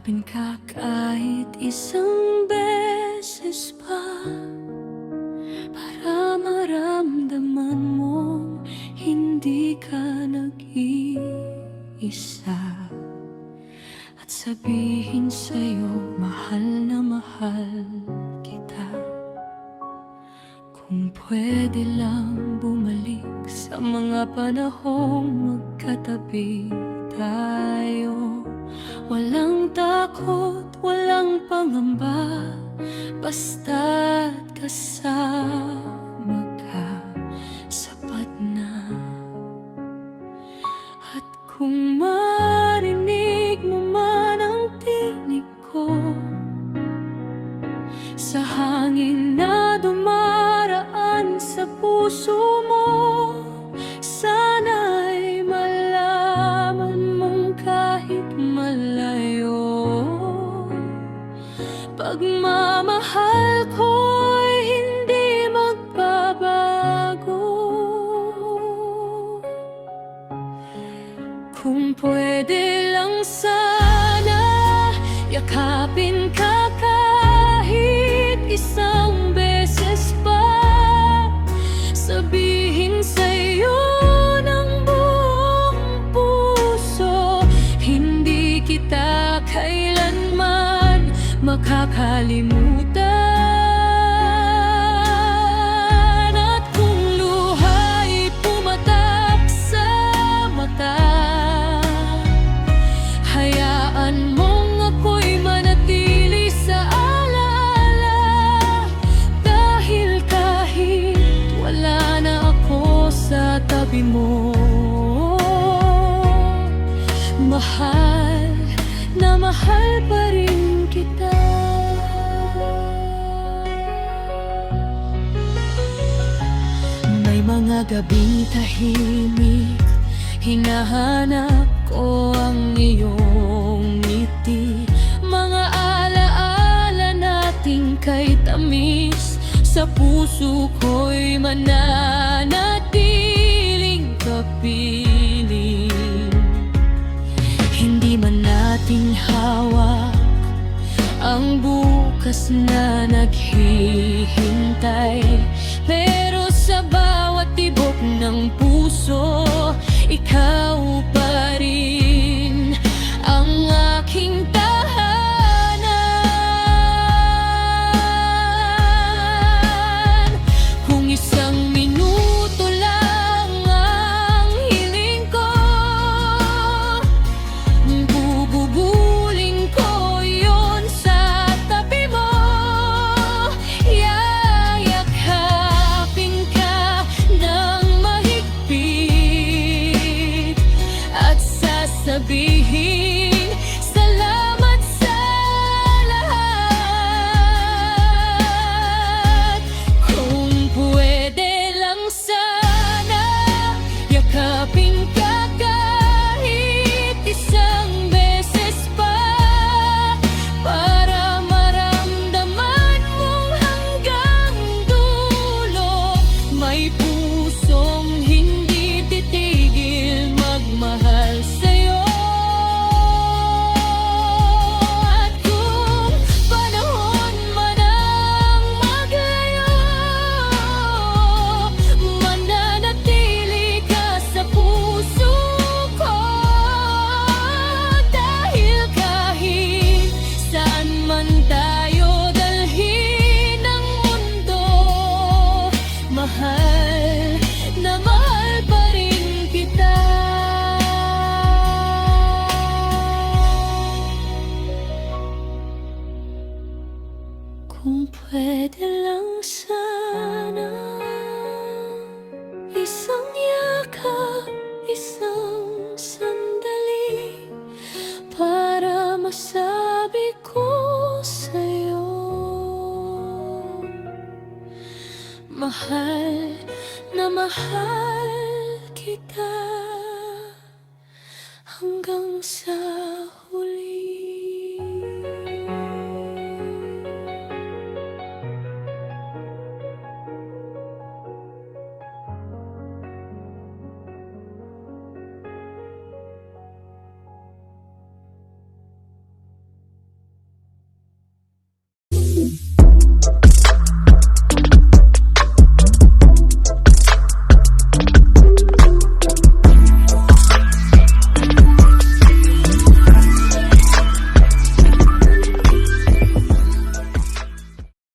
Yakapin ka kahit isang beses pa, para maramdaman mong hindi ka nag-iisa. At sabihin sa'yo, mahal na mahal kita. Kung pwede lang bumalik sa mga panahong magkatabi tayo. Walang takot, walang pangamba, basta't kasama ka, sapat na. At kung marinig mo man ang tinig ko sa hangin na dumaraan sa puso mo, sana'y malaman mong kahit malayo, pagmamahal ko'y hindi magbabago. Kung pwede lang sana, yakapin ka kahit isang beses pa, sabihin sa'yo ng buong puso, hindi kita kailanman makakalimutan. At kung luha'y pumatak sa mata, hayaan mong ako'y manatili sa alaala. Dahil kahit wala na ako sa tabi mo, mahal na mahal pa rin kita. May mga gabing tahimik, hinahanap ko ang iyong ngiti. Mga alaala nating kay tamis, sa puso ko'y mananatiling kapiling. Hindi man nating hawak ang bukas na naghihintay, pero sa bawat tibok ng puso, ikaw pa rin ang aking tahanan. Kung isang minuto lang ang hiling ko, bububuling ko yun sa tabi mo. Yayakapin ka ng mahigpit at sasabihin salamat sa lahat. Kung pwede lang sana, yakapin ka kahit isang beses pa, para maramdaman mong hanggang dulo may pusong hindi titigil magmahal sa'yo. At kung panahon man ang maglayo, mananatili ka sa puso ko. Dahil kahit saan man tayo dalhin ng mundo, mahal na mahal pa rin kita. Kung pwede lang sana, isang yakap, isang sandali, para masabi ko sa'yo, mahal na mahal kita hanggang sa huli.